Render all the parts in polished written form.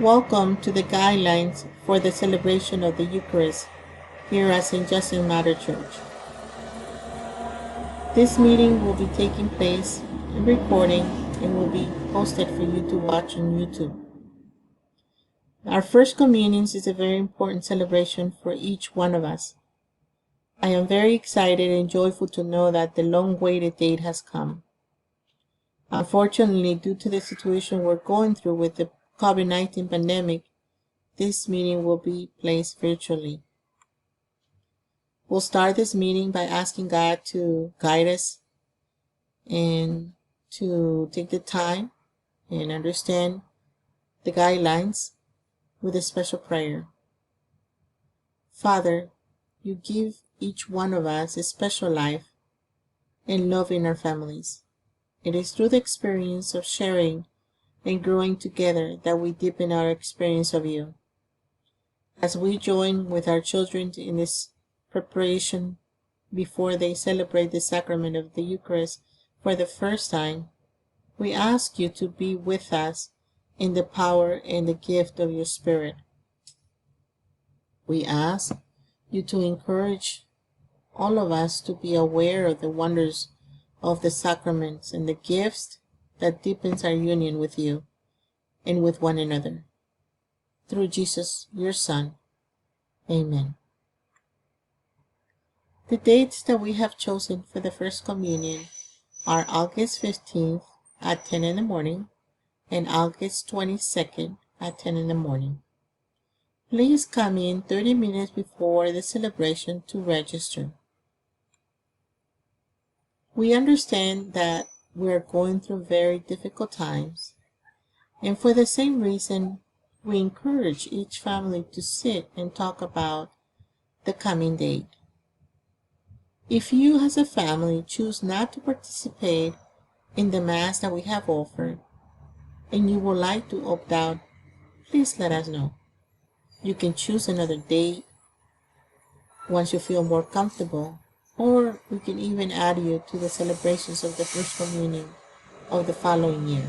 Welcome to the guidelines for the celebration of the Eucharist here at St. Justin Martyr Church. This meeting will be taking place in recording and will be posted for you to watch on YouTube. Our First Communions is a very important celebration for each one of us. I am very excited and joyful to know that the long-awaited date has come. Unfortunately, due to the situation we're going through with the COVID-19 pandemic, this meeting will be placed virtually. We'll start this meeting by asking God to guide us and to take the time and understand the guidelines with a special prayer. Father, you give each one of us a special life and love in our families. It is through the experience of sharing and growing together that we deepen our experience of you. As we join with our children in this preparation before they celebrate the sacrament of the Eucharist for the first time, we ask you to be with us in the power and the gift of your Spirit. We ask you to encourage all of us to be aware of the wonders of the sacraments and the gifts that deepens our union with you and with one another. Through Jesus, your Son. Amen. The dates that we have chosen for the First Communion are August 15th at 10 in the morning and August 22nd at 10 in the morning. Please come in 30 minutes before the celebration to register. We understand that we are going through very difficult times, and for the same reason, we encourage each family to sit and talk about the coming date. If you as a family choose not to participate in the Mass that we have offered, and you would like to opt out, please let us know. You can choose another date once you feel more comfortable, or we can even add you to the celebrations of the First Communion of the following year.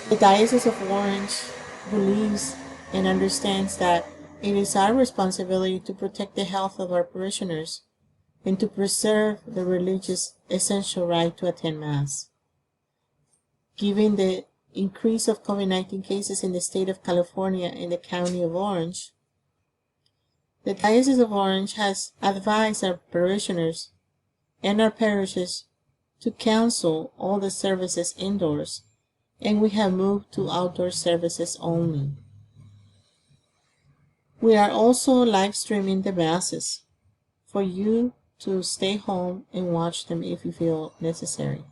The Diocese of Orange believes and understands that it is our responsibility to protect the health of our parishioners and to preserve the religious essential right to attend Mass. Given the increase of COVID-19 cases in the state of California and the county of Orange, the Diocese of Orange has advised our parishioners and our parishes to cancel all the services indoors, and we have moved to outdoor services only. We are also live streaming the Masses for you to stay home and watch them if you feel necessary.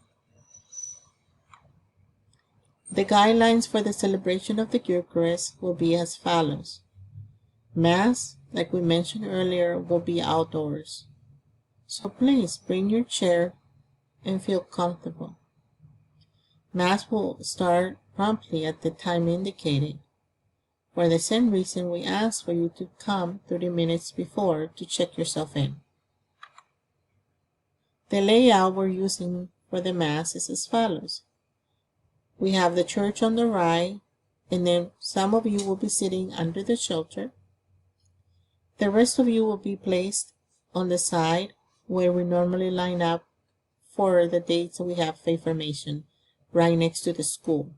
The guidelines for the celebration of the Eucharist will be as follows. Mass, like we mentioned earlier, will be outdoors. So please bring your chair and feel comfortable. Mass will start promptly at the time indicated. For the same reason, we ask for you to come 30 minutes before to check yourself in. The layout we're using for the Mass is as follows. We have the church on the right, and then some of you will be sitting under the shelter. The rest of you will be placed on the side where we normally line up for the dates we have faith formation, right next to the school.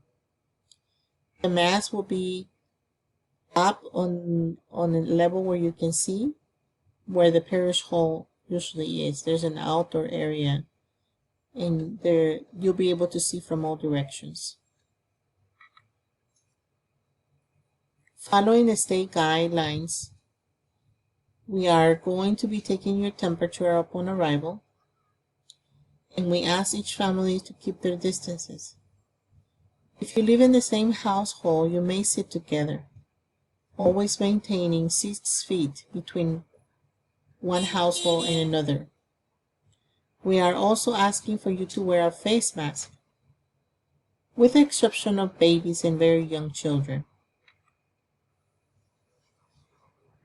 The Mass will be up on a level where you can see where the parish hall usually is. There's an outdoor area, and there you'll be able to see from all directions. Following the state guidelines, we are going to be taking your temperature upon arrival, and we ask each family to keep their distances. If you live in the same household, you may sit together, always maintaining 6 feet between one household and another. We are also asking for you to wear a face mask, with the exception of babies and very young children.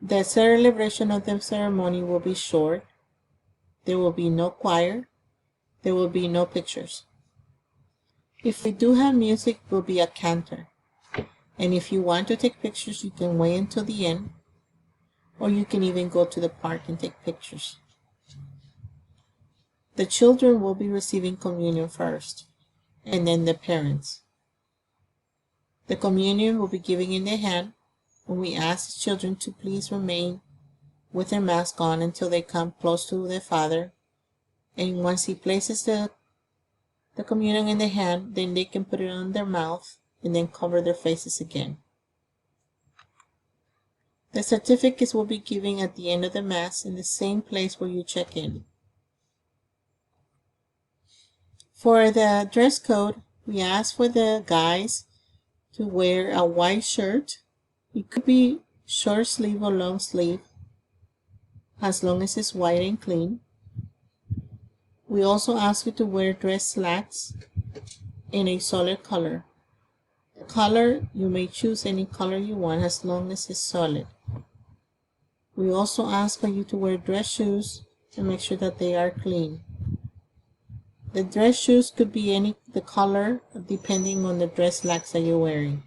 The celebration of the ceremony will be short. There will be no choir. There will be no pictures. If we do have music, it will be a cantor. And if you want to take pictures, you can wait until the end, or you can even go to the park and take pictures. The children will be receiving communion first, and then the parents. The communion will be given in their hand, and we ask the children to please remain with their mask on until they come close to their father. And once he places the communion in their hand, then they can put it on their mouth and then cover their faces again. The certificates will be given at the end of the Mass in the same place where you check in. For the dress code, we ask for the guys to wear a white shirt. It could be short sleeve or long sleeve, as long as it's white and clean. We also ask you to wear dress slacks in a solid color. The color, you may choose any color you want as long as it's solid. We also ask for you to wear dress shoes and make sure that they are clean. The dress shoes could be the color depending on the dress slacks that you're wearing.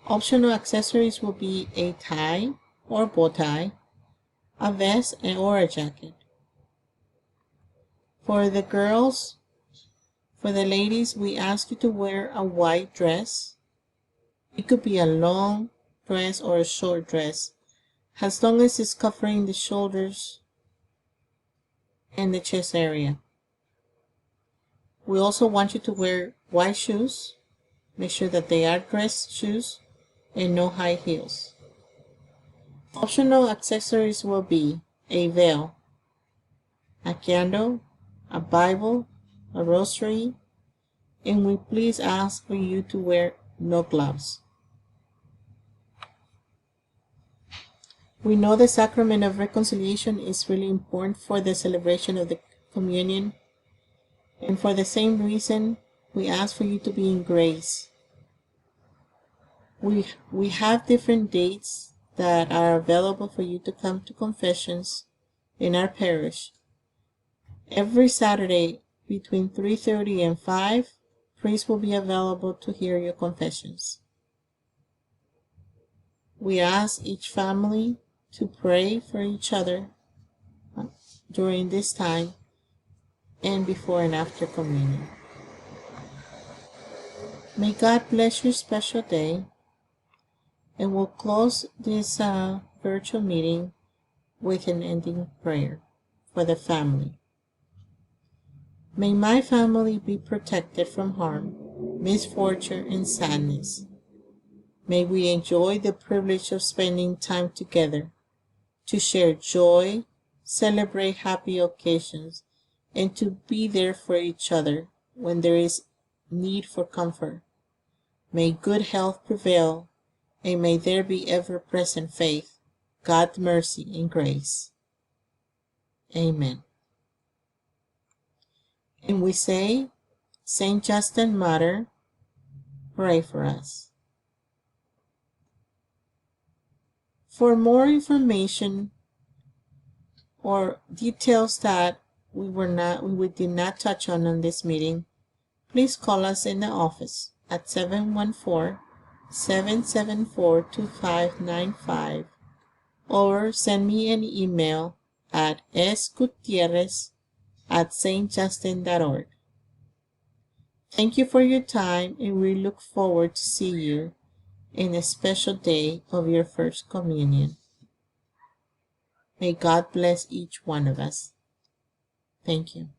Optional accessories will be a tie or bow tie, a vest, or a jacket. For the girls, for the ladies, we ask you to wear a white dress. It could be a long dress or a short dress, as long as it's covering the shoulders and the chest area. We also want you to wear white shoes. Make sure that they are dress shoes and no high heels. Optional accessories will be a veil, a candle, a Bible, a rosary, and we please ask for you to wear no gloves. We know the sacrament of reconciliation is really important for the celebration of the communion, and for the same reason, we ask for you to be in grace. We have different dates that are available for you to come to confessions in our parish. Every Saturday between 3:30 and 5, priests will be available to hear your confessions. We ask each family to pray for each other during this time and before and after communion. May God bless your special day, and we'll close this virtual meeting with an ending prayer for the family. May my family be protected from harm, misfortune, and sadness. May we enjoy the privilege of spending time together to share joy, celebrate happy occasions, and to be there for each other when there is need for comfort. May good health prevail, and may there be ever-present faith, God's mercy, and grace. Amen. And we say, Saint Justin Martyr, pray for us. For more information or details that we did not touch on this meeting, please call us in the office at 714-774-2595 or send me an email at sgutierrez@stjustin.org. Thank you for your time, and we look forward to see you in a special day of your first communion. May God bless each one of us. Thank you.